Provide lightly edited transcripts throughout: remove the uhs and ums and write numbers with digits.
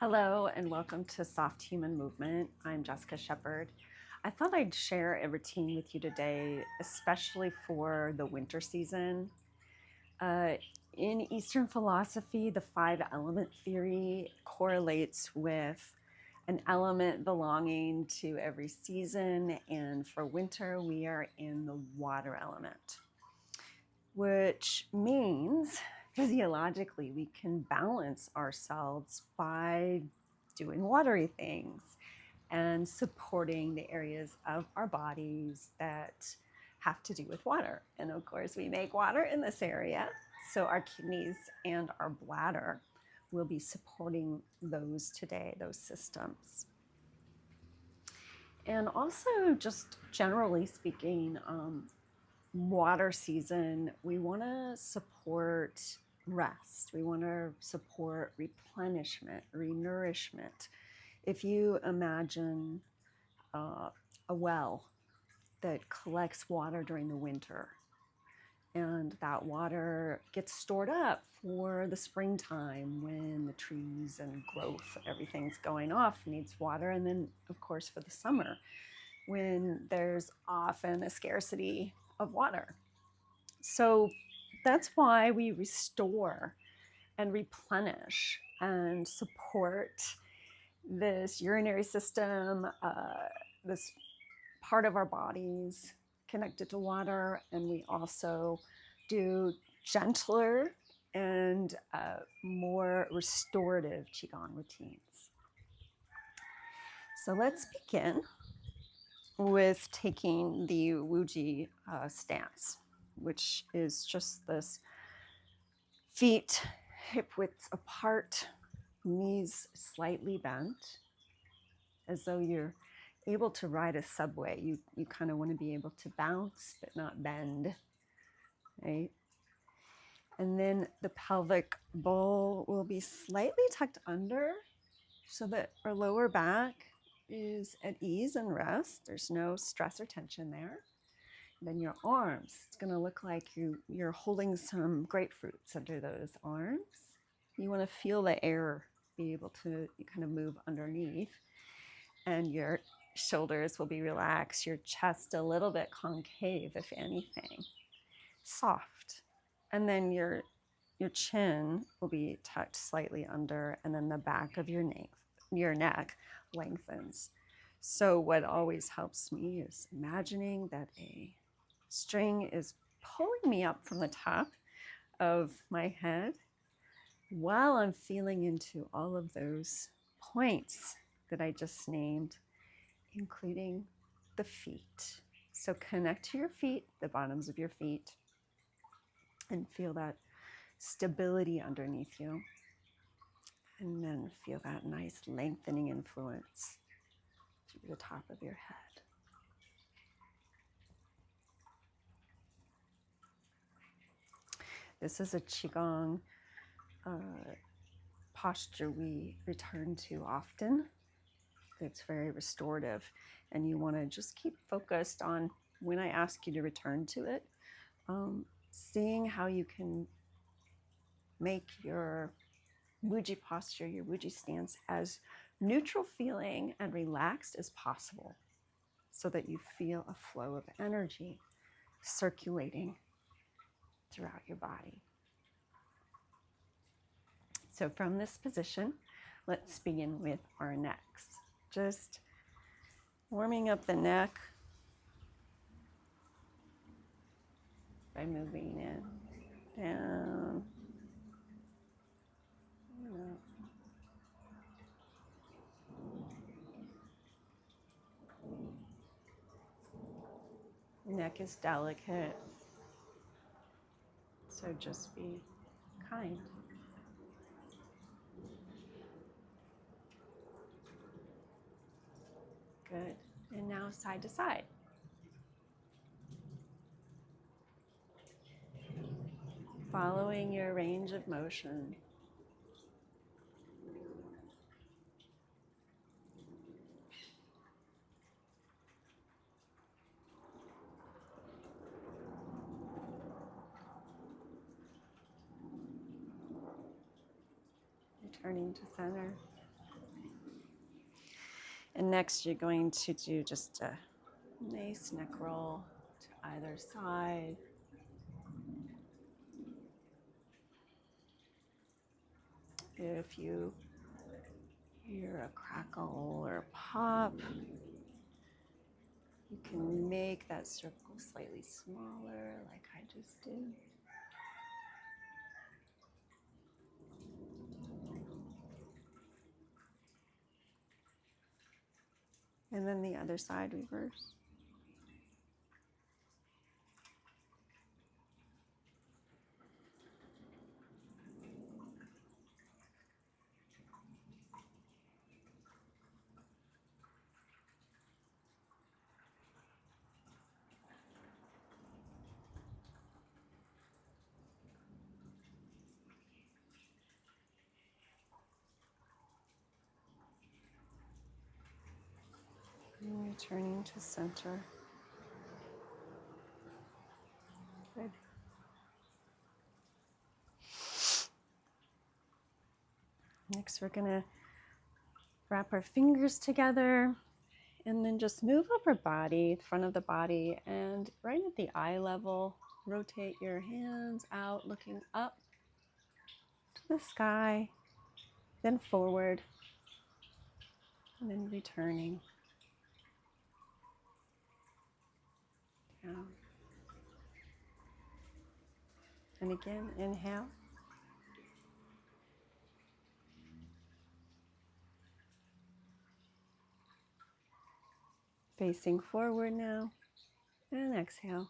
Hello and welcome to Soft Human Movement. I'm Jessica Shepard. I thought I'd share a routine with you today, especially for the winter season. In Eastern philosophy, the five element theory correlates with an element belonging to every season, and for winter, we are in the water element, which means physiologically we can balance ourselves by doing watery things and supporting the areas of our bodies that have to do with water. And of course, we make water in this area, so our kidneys and our bladder will be supporting those today, those systems. And also, just generally speaking, water season, we want to support rest. We want to support replenishment, renourishment. If you imagine a well that collects water during the winter, and that water gets stored up for the springtime when the trees and growth, everything's going off, needs water. And then, of course, for the summer, when there's often a scarcity of water. So that's why we restore and replenish and support this urinary system, this part of our bodies connected to water. And we also do gentler and more restorative Qigong routines. So let's begin with taking the Wuji stance, which is just this feet hip width apart, knees slightly bent, as though you're able to ride a subway. You kind of want to be able to bounce but not bend, right? And then the pelvic bowl will be slightly tucked under so that our lower back is at ease and rest. There's no stress or tension there. And then your arms, it's going to look like you're holding some grapefruits under those arms. You want to feel the air be able to kind of move underneath. And your shoulders will be relaxed, your chest a little bit concave, if anything, soft. And then your chin will be tucked slightly under, and then the back of your neck lengthens. So what always helps me is imagining that a string is pulling me up from the top of my head while I'm feeling into all of those points that I just named, including the feet. So connect to your feet, the bottoms of your feet, and feel that stability underneath you. And then feel that nice lengthening influence through the top of your head. This is a Qigong posture we return to often. It's very restorative, and you want to just keep focused on when I ask you to return to it, seeing how you can make your Wuji posture, your Wuji stance, as neutral feeling and relaxed as possible, so that you feel a flow of energy circulating throughout your body. So from this position, let's begin with our necks. Just warming up the neck by moving it down, up. Neck is delicate, so just be kind. Good. And now side to side. Following your range of motion. Returning to center. And next you're going to do just a nice neck roll to either side. If you hear a crackle or a pop, you can make that circle slightly smaller like I just did. And then the other side, reverse. And returning to center. Good. Next, we're going to wrap our fingers together and then just move up our body, front of the body, and right at the eye level, rotate your hands out, looking up to the sky, then forward, and then returning down. And again, inhale. Facing forward now, and exhale.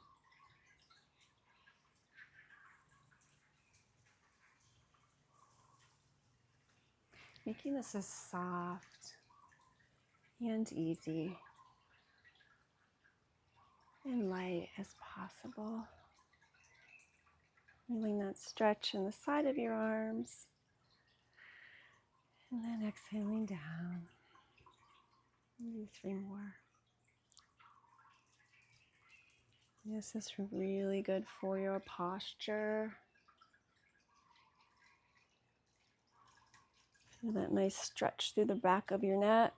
Making this as soft and easy and light as possible. Feeling that stretch in the side of your arms. And then exhaling down. Do 3 more. This is really good for your posture. Feel that nice stretch through the back of your neck.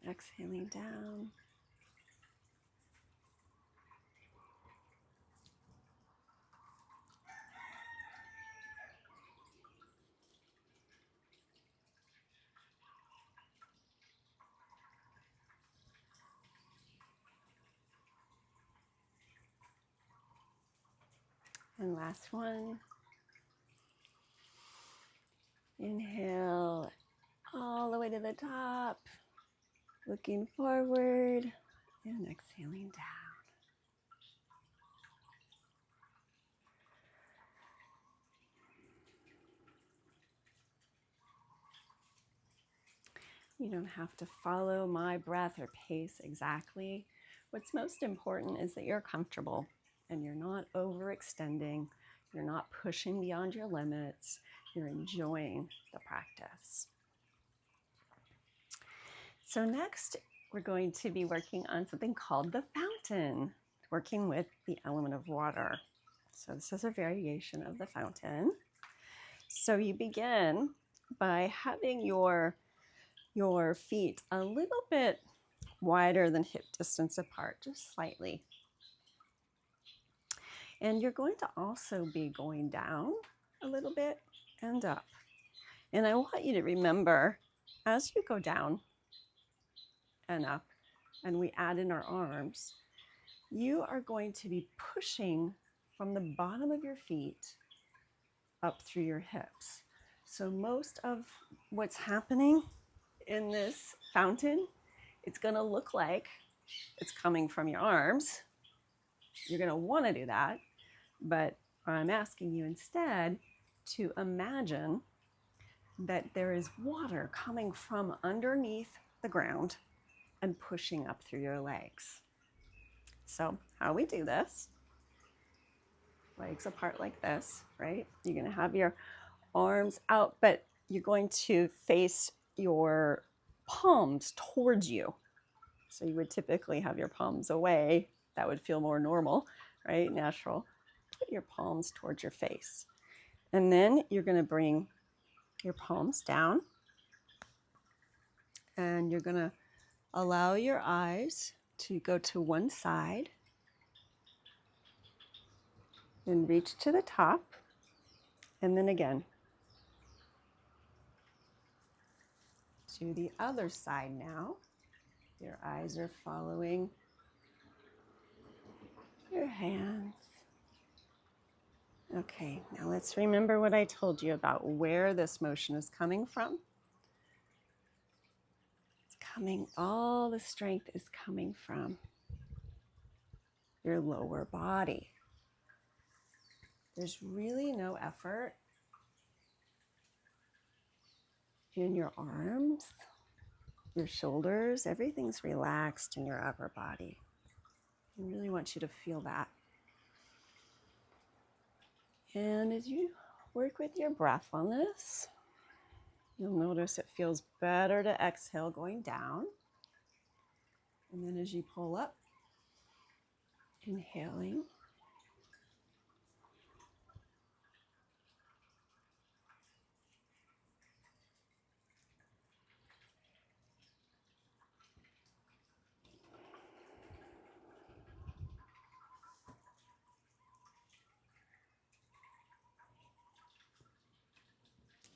Exhaling down. And last one. Inhale all the way to the top, looking forward, and exhaling down. You don't have to follow my breath or pace exactly. What's most important is that you're comfortable and you're not overextending. You're not pushing beyond your limits. You're enjoying the practice. So next, we're going to be working on something called the fountain, working with the element of water. So this is a variation of the fountain. So you begin by having your feet a little bit wider than hip distance apart, just slightly. And you're going to also be going down a little bit and up. And I want you to remember, as you go down and up, and we add in our arms, you are going to be pushing from the bottom of your feet up through your hips. So most of what's happening in this fountain, it's going to look like it's coming from your arms. You're going to want to do that, but I'm asking you instead to imagine that there is water coming from underneath the ground and pushing up through your legs. So how we do this, legs apart like this, right? You're going to have your arms out, but you're going to face your palms towards you. So you would typically have your palms away. That would feel more normal, right? Natural. Put your palms towards your face. And then you're going to bring your palms down And you're going to allow your eyes to go to one side and reach to the top. And then again, to the other side now. Your eyes are following your hands. Okay, now let's remember what I told you about where this motion is coming from. It's coming, all the strength is coming from your lower body. There's really no effort in your arms, your shoulders, everything's relaxed in your upper body. I really want you to feel that. And as you work with your breath on this, you'll notice it feels better to exhale going down. And then as you pull up, inhaling.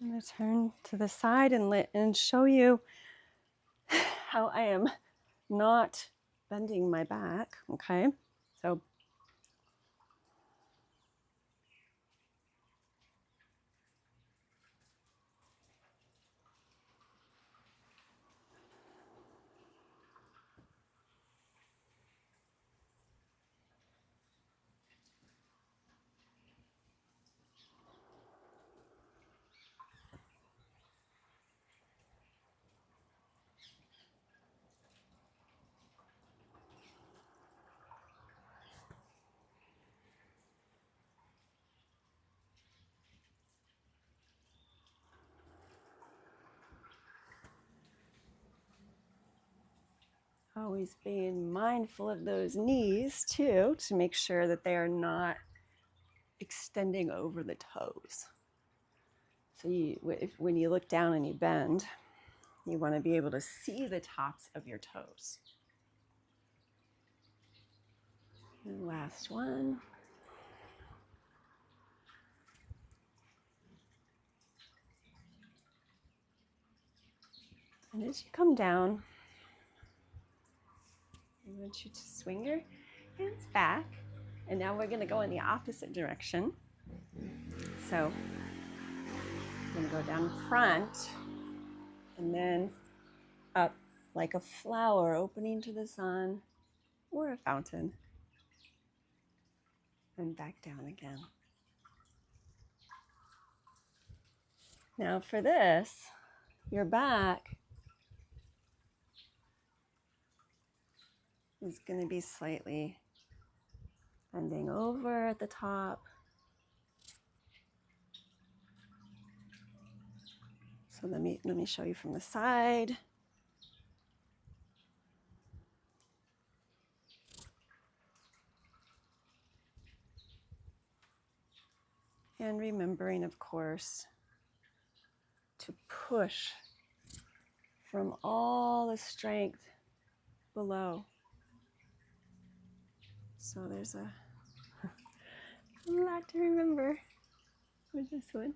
I'm going to turn to the side and show you how I am not bending my back, okay? So always being mindful of those knees too, to make sure that they are not extending over the toes. So when you look down and you bend, you want to be able to see the tops of your toes. And last one. And as you come down, I want you to swing your hands back. And now we're going to go in the opposite direction. So I'm going to go down front and then up like a flower opening to the sun or a fountain. And back down again. Now for this, your back is going to be slightly bending over at the top. So let me show you from the side. And remembering, of course, to push from all the strength below. So there's a lot to remember with this one.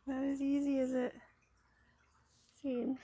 Not as easy as it seems.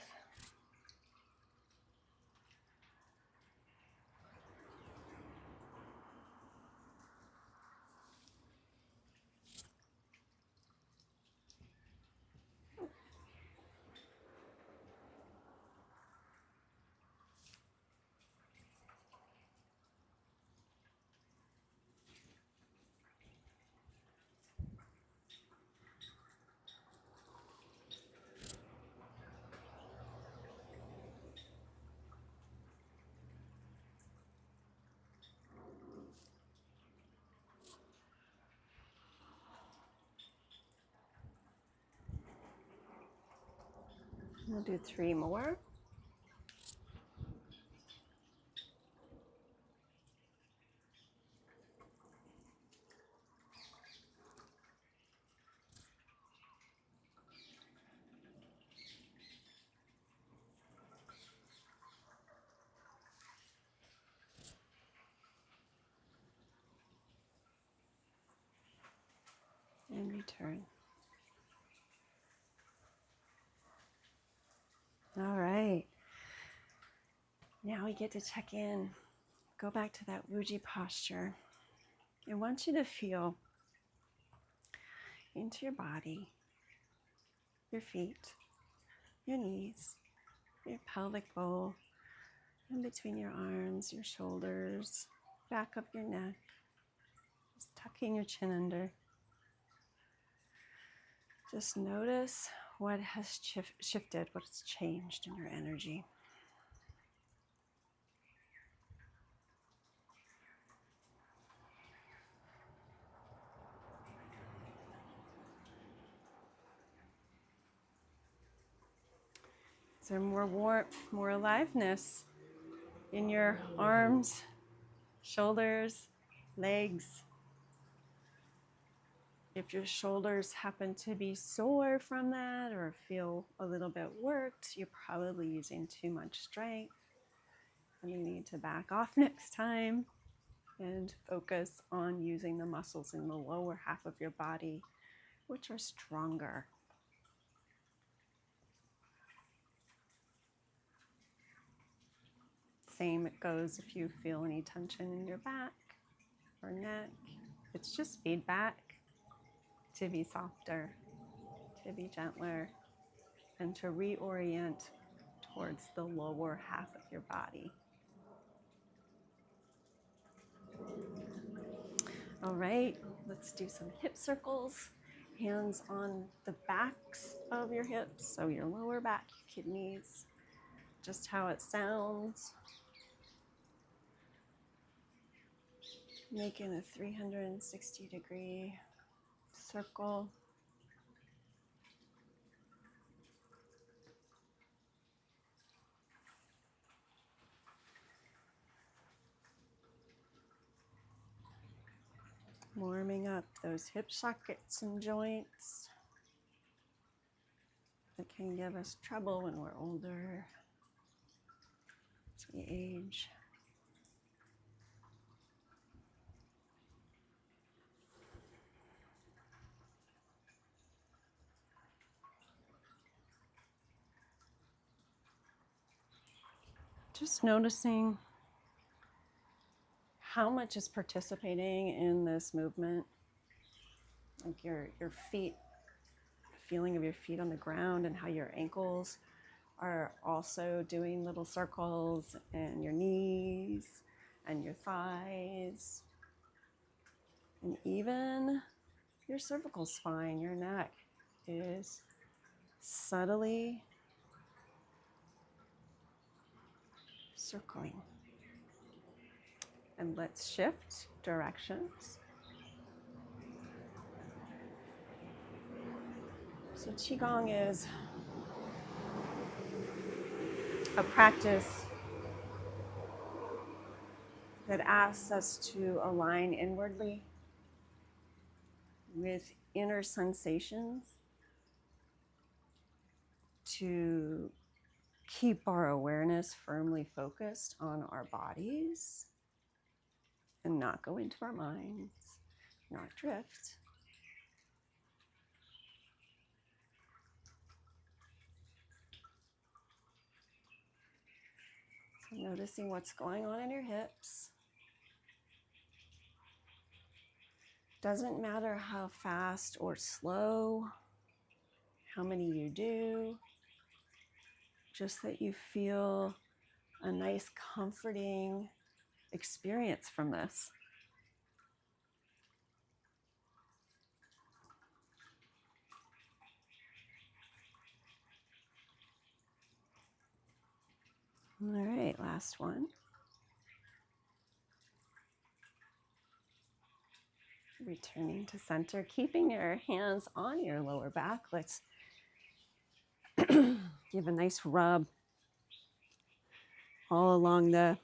We'll do 3 more. Return. All right. Now we get to check in. Go back to that Wuji posture. I want you to feel into your body, your feet, your knees, your pelvic bowl, in between your arms, your shoulders, back of your neck, just tucking your chin under. Just notice what has shifted, what's changed in your energy. Is there more warmth, more aliveness in your arms, shoulders, legs? If your shoulders happen to be sore from that or feel a little bit worked, you're probably using too much strength and you need to back off next time and focus on using the muscles in the lower half of your body, which are stronger. Same it goes if you feel any tension in your back or neck. It's just feedback to be softer, to be gentler, and to reorient towards the lower half of your body. All right, let's do some hip circles. Hands on the backs of your hips, so your lower back, your kidneys, just how it sounds. Making a 360-degree circle. Warming up those hip sockets and joints that can give us trouble when we're older, as we age. Just noticing how much is participating in this movement. Like your feet, feeling of your feet on the ground and how your ankles are also doing little circles, and your knees and your thighs, and even your cervical spine, your neck is subtly circling. And let's shift directions. So Qigong is a practice that asks us to align inwardly with inner sensations, to keep our awareness firmly focused on our bodies and not go into our minds, not drift. So noticing what's going on in your hips. Doesn't matter how fast or slow, how many you do, just that you feel a nice comforting experience from this. All right, last one. Returning to center, keeping your hands on your lower back. Let's give a nice rub all along the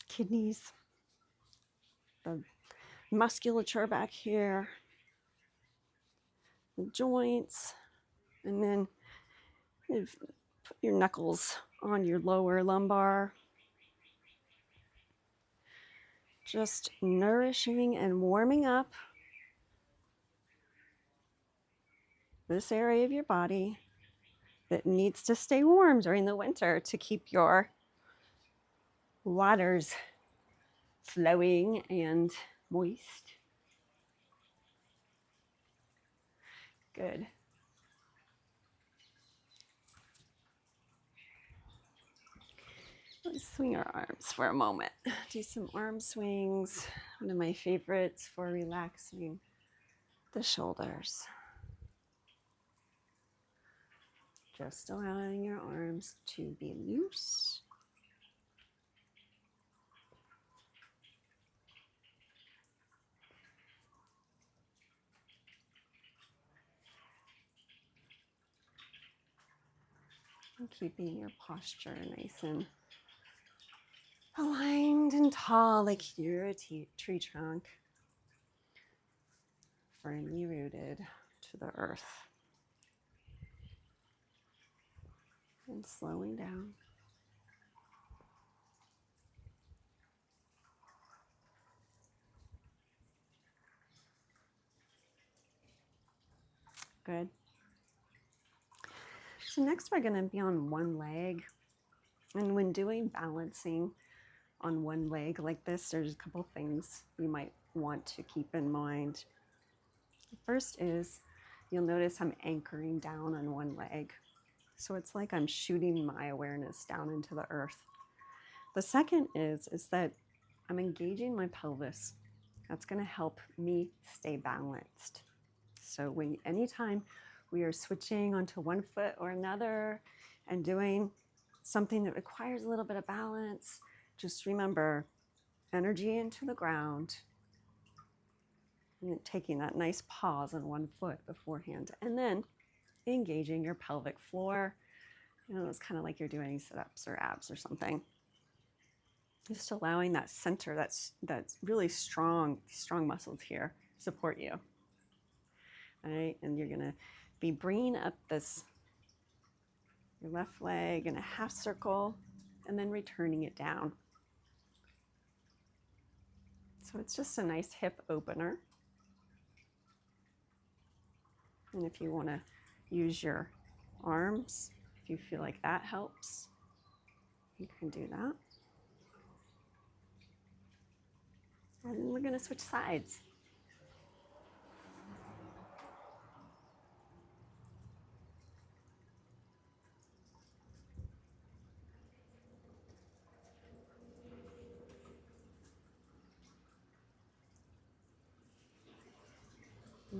kidneys, the musculature back here, the joints, and then put your knuckles on your lower lumbar. Just nourishing and warming up this area of your body that needs to stay warm during the winter to keep your waters flowing and moist. Good. Let's swing our arms for a moment. Do some arm swings. One of my favorites for relaxing the shoulders. Just allowing your arms to be loose. And keeping your posture nice and aligned and tall, like you're a tree trunk, firmly rooted to the earth. And slowing down. Good. So next we're going to be on one leg. And when doing balancing on one leg like this, there's a couple things you might want to keep in mind. The first is you'll notice I'm anchoring down on one leg. So it's like I'm shooting my awareness down into the earth. The second is that I'm engaging my pelvis. That's going to help me stay balanced. So anytime we are switching onto one foot or another and doing something that requires a little bit of balance, just remember energy into the ground and taking that nice pause on one foot beforehand, and then engaging your pelvic floor. It's kind of like you're doing sit-ups or abs or something. Just allowing that center, that's really strong muscles here support you. All right, and you're gonna be bringing up your left leg in a half circle and then returning it down. So it's just a nice hip opener. And if you want to use your arms, if you feel like that helps, you can do that. And then we're going to switch sides.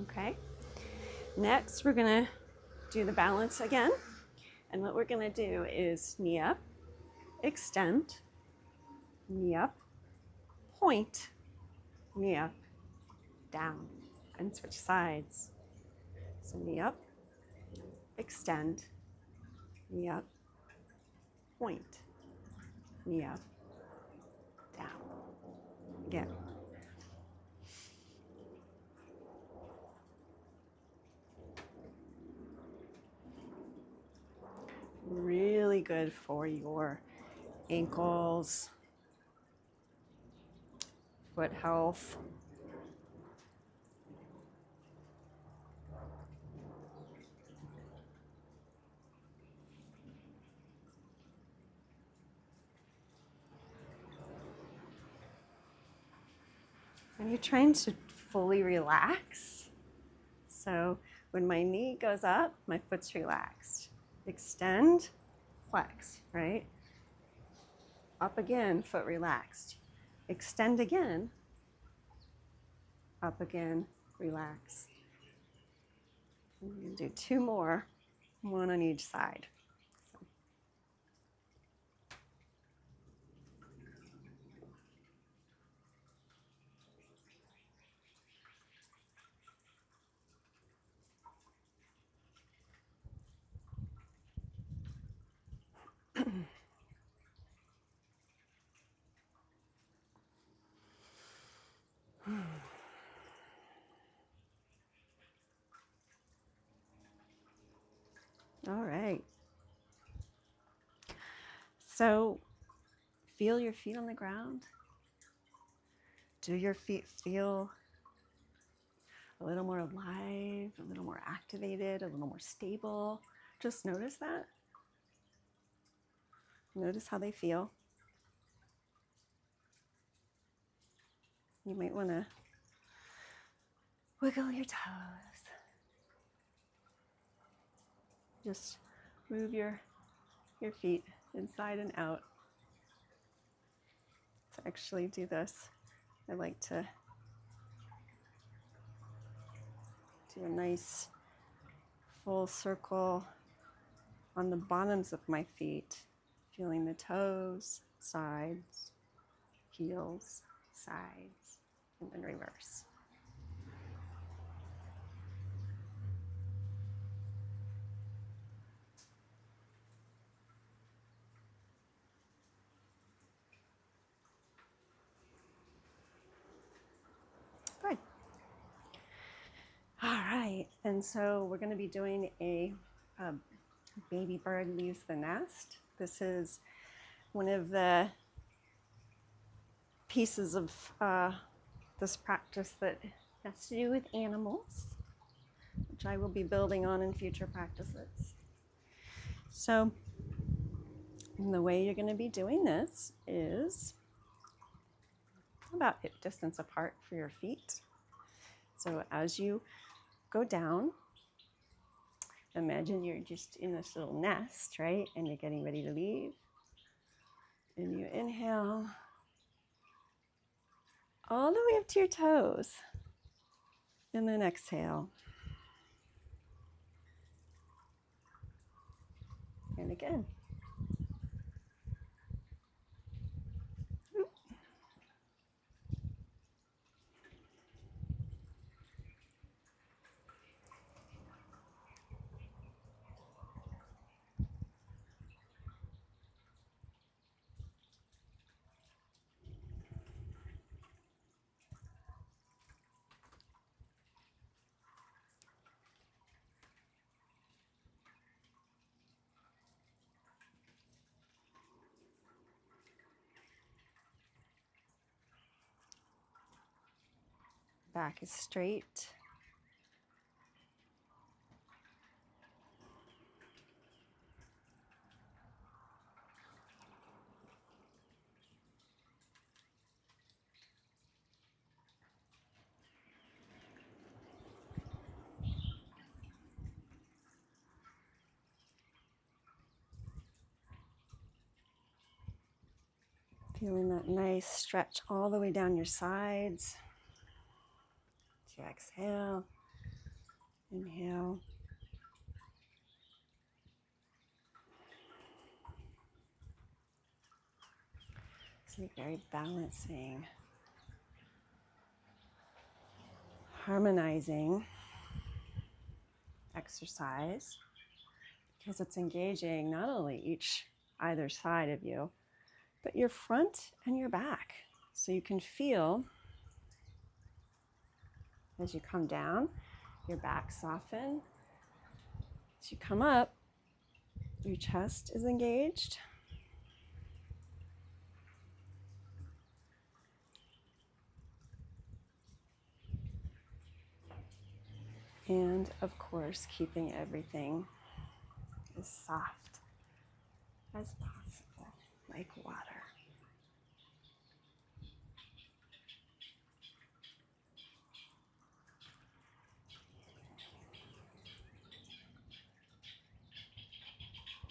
Okay. Next, we're going to do the balance again. And what we're going to do is knee up, extend, knee up, point, knee up, down, and switch sides. So knee up, extend, knee up, point, knee up, down. Again. Really good for your ankles, foot health. And you're trying to fully relax. So when my knee goes up, my foot's relaxed. Extend, flex, right? Up again, foot relaxed. Extend again, up again, relax. And we're going to do two more, one on each side. All right. So feel your feet on the ground. Do your feet feel a little more alive, a little more activated, a little more stable. Just notice that. Notice how they feel. You might want to wiggle your toes. Just move your feet inside and out. To actually do this, I like to do a nice full circle on the bottoms of my feet, feeling the toes, sides, heels, sides, and then reverse. Good. All right, and so we're going to be doing a baby bird leaves the nest. This is one of the pieces of this practice that has to do with animals, which I will be building on in future practices. So the way you're going to be doing this is about hip distance apart for your feet. So as you go down, imagine you're just in this little nest, right? And you're getting ready to leave. And you inhale all the way up to your toes. And then exhale. And again. Back is straight. Feeling that nice stretch all the way down your sides. To exhale, inhale. So you're very balancing, harmonizing exercise because it's engaging not only either side of you, but your front and your back. So you can feel as you come down, your back soften. As you come up, your chest is engaged. And of course, keeping everything as soft as possible, like water.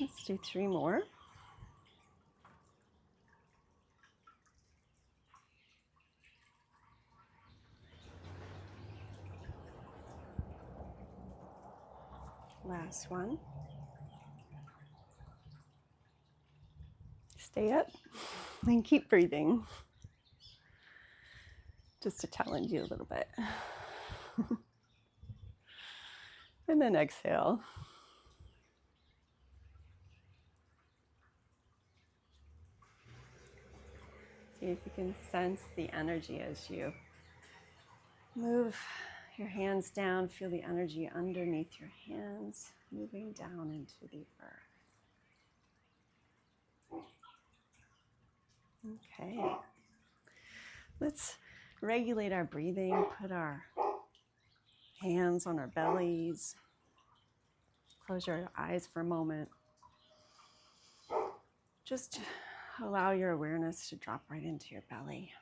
Let's do 3 more. Last one. Stay up and keep breathing. Just to challenge you a little bit. And then exhale. See if you can sense the energy as you move your hands down. Feel the energy underneath your hands, moving down into the earth. Okay. Let's regulate our breathing, put our Hands on our bellies. Close your eyes for a moment. Just allow your awareness to drop right into your belly.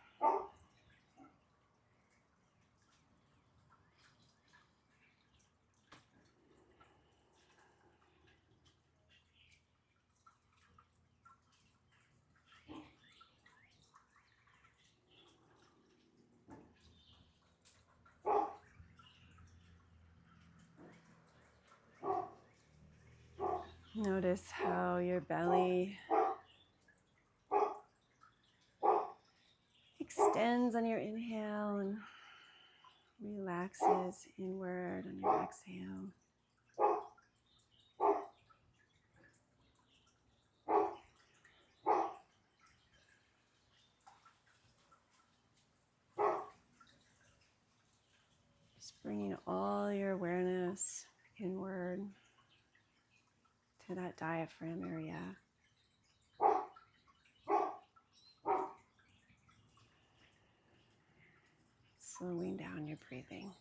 Notice how your belly extends on your inhale and relaxes inward on your exhale. Just bringing all your awareness inward to that diaphragm area. Slowing down your breathing.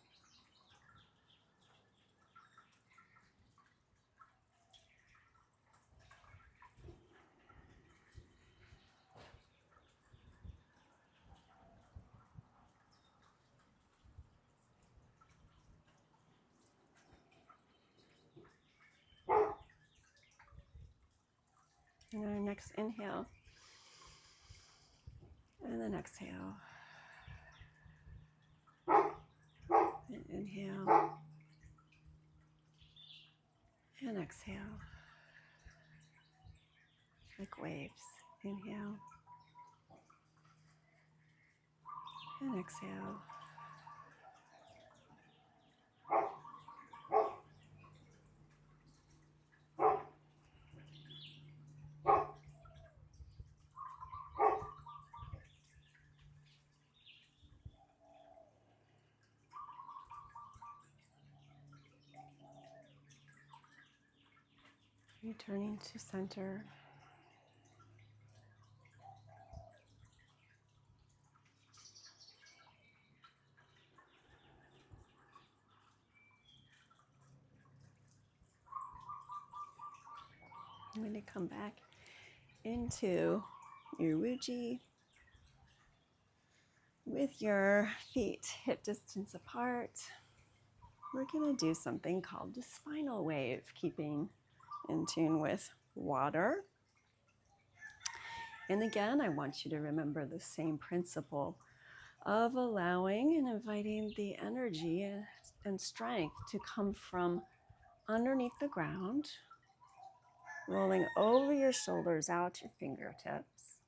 And our next inhale. And then exhale. And inhale. And exhale. Like waves. Inhale. And exhale. Returning to center. I'm going to come back into your Wuji with your feet hip distance apart. We're going to do something called the spinal wave, keeping in tune with water. And again, I want you to remember the same principle of allowing and inviting the energy and strength to come from underneath the ground, rolling over your shoulders out to fingertips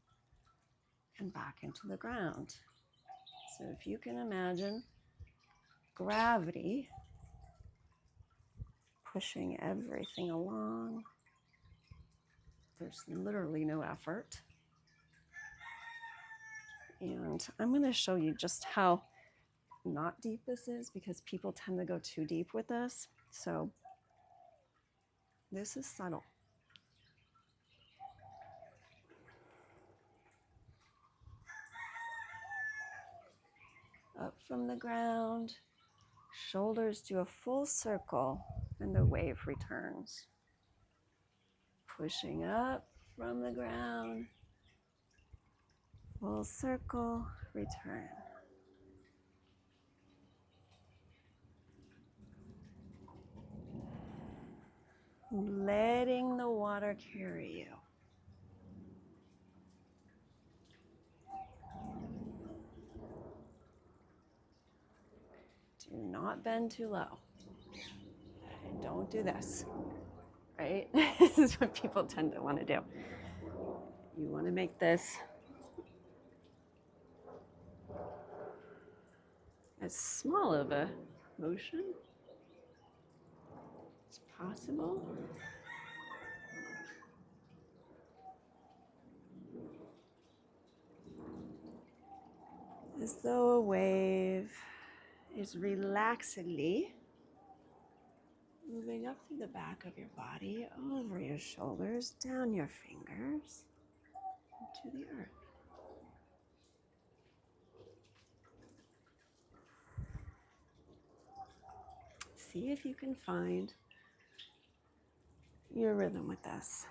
and back into the ground. So if you can imagine gravity pushing everything along, there's literally no effort. And I'm going to show you just how not deep this is, because people tend to go too deep with this. So this is subtle. Up from the ground, shoulders do a full circle, and the wave returns. Pushing up from the ground, full circle, return. Letting the water carry you. Do not bend too low. And don't do this, right? This is what people tend to want to do. You want to make this as small of a motion as possible. As though a wave is relaxedly moving up through the back of your body, over your shoulders, down your fingers, to the earth. see if you can find your rhythm with this.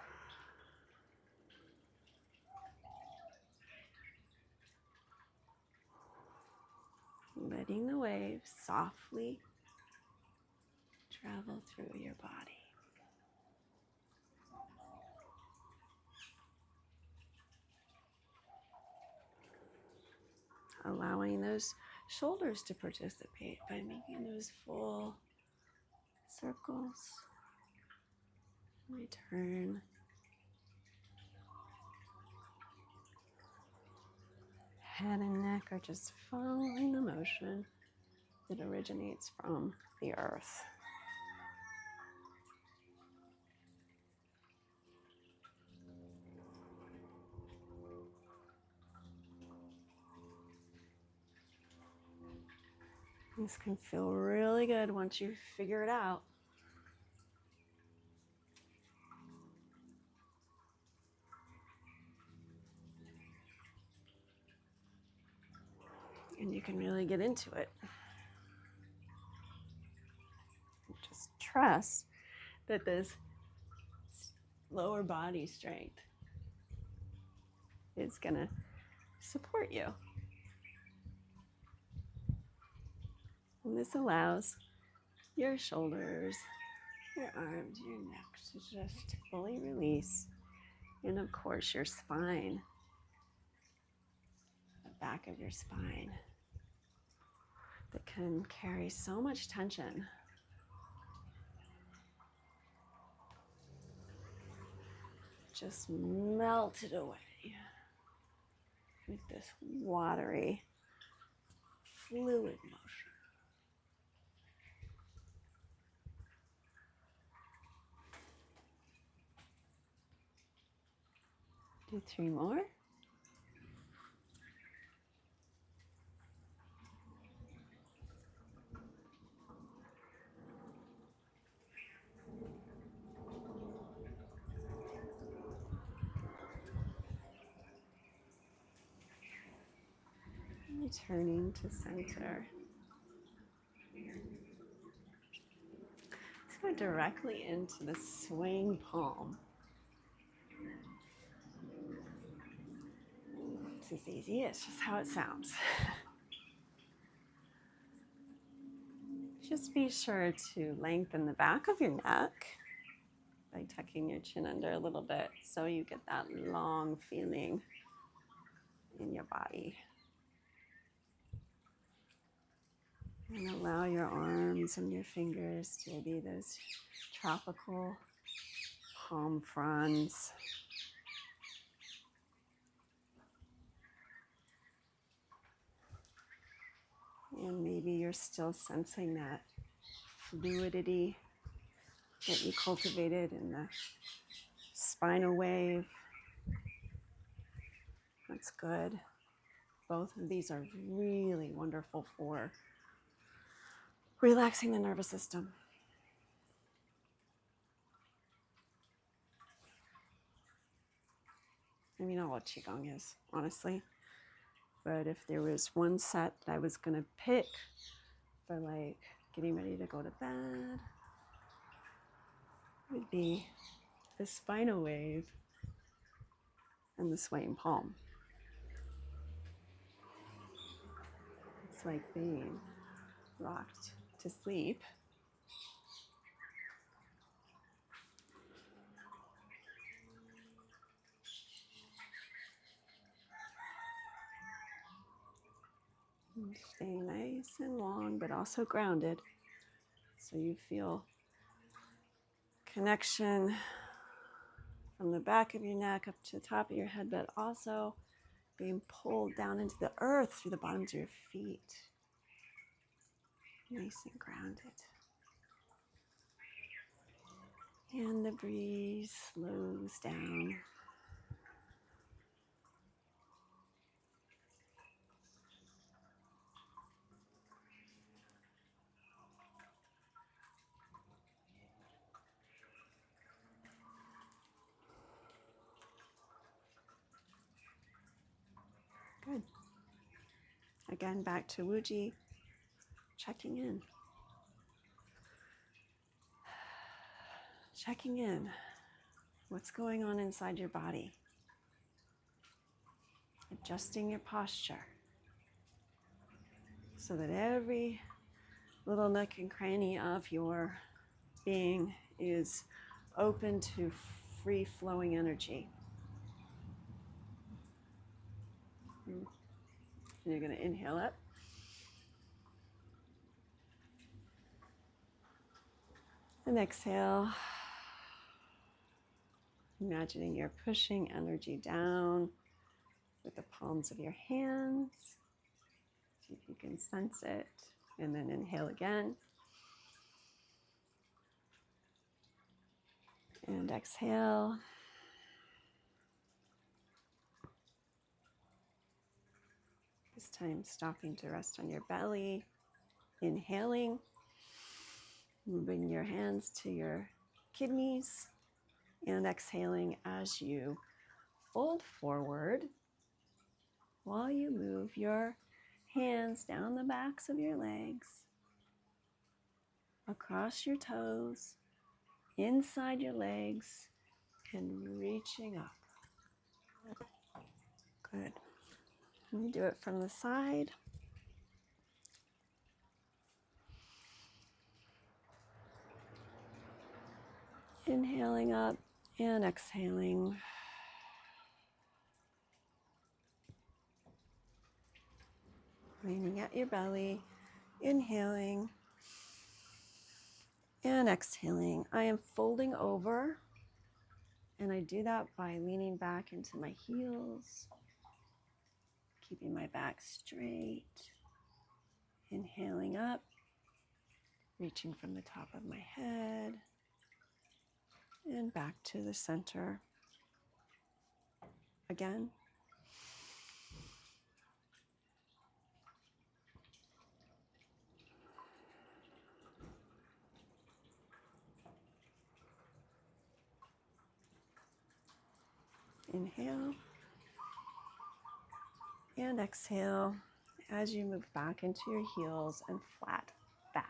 Letting the waves softly travel through your body. Allowing those shoulders to participate by making those full circles. Return. Head and neck are just following the motion that originates from the earth. This can feel really good once you figure it out. And you can really get into it. Just trust that this lower body strength is going to support you. And this allows your shoulders, your arms, your neck to just fully release. And of course, your spine, the back of your spine, that can carry so much tension. Just melted away with this watery, fluid motion. Do 3 more. Returning to center. Let's go directly into the swaying palm. It's as easy, it's just how it sounds. Just be sure to lengthen the back of your neck by tucking your chin under a little bit so you get that long feeling in your body. And allow your arms and your fingers to be those tropical palm fronds. And maybe you're still sensing that fluidity that you cultivated in the spinal wave. That's good. Both of these are really wonderful for relaxing the nervous system. I mean, all what Qigong is, honestly. But if there was one set that I was going to pick for like getting ready to go to bed, it would be the spinal wave and the swaying palm. It's like being rocked to sleep. And staying nice and long, but also grounded. So you feel connection from the back of your neck up to the top of your head, but also being pulled down into the earth through the bottoms of your feet. Nice and grounded. And the breeze slows down. Good. Again, back to Wuji, checking in. checking in. What's going on inside your body? Adjusting your posture so that every little nook and cranny of your being is open to free-flowing energy. And you're going to inhale up. And exhale. Imagining you're pushing energy down with the palms of your hands. See if you can sense it. And then inhale again. And exhale. This time stopping to rest on your belly. Inhaling. Moving your hands to your kidneys. And exhaling as you fold forward while you move your hands down the backs of your legs, across your toes, inside your legs, and reaching up. Good. Let me do it from the side. Inhaling up and exhaling. Leaning at your belly, inhaling and exhaling. I am folding over, and I do that by leaning back into my heels, keeping my back straight. Inhaling up, reaching from the top of my head and back to the center. Again. Inhale and exhale as you move back into your heels and flat back.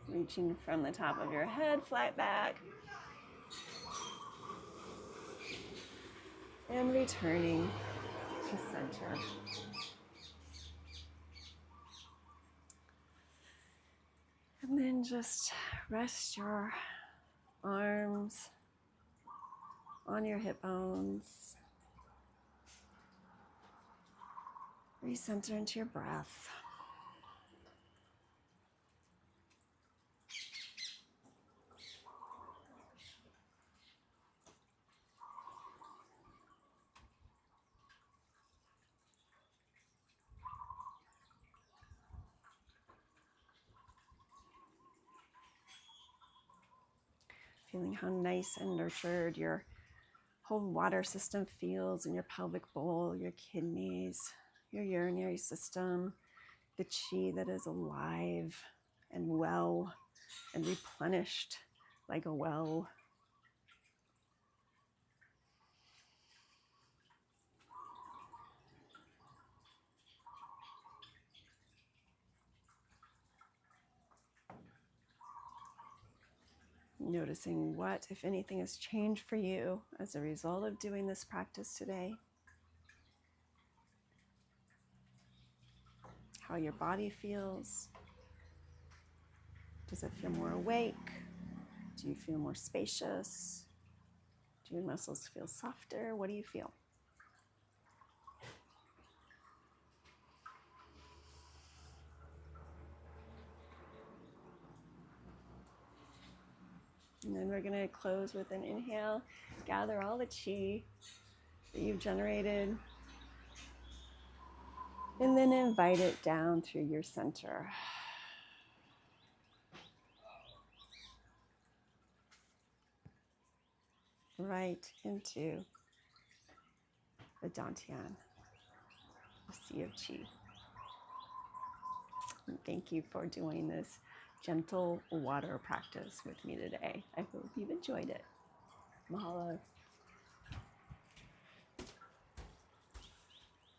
Reaching from the top of your head, flat back. And returning to center. And then just rest your arms on your hip bones. Recenter into your breath. Feeling how nice and nurtured your whole water system feels in your pelvic bowl, your kidneys, your urinary system, the chi that is alive and well and replenished like a well. Noticing what, if anything, has changed for you as a result of doing this practice today. How your body feels. Does it feel more awake? Do you feel more spacious? Do your muscles feel softer? What do you feel? And then we're going to close with an inhale. Gather all the chi that you've generated. And then invite it down through your center. Right into the Dantian, the sea of chi. And thank you for doing this gentle water practice with me today. I hope you've enjoyed it. Mahalo.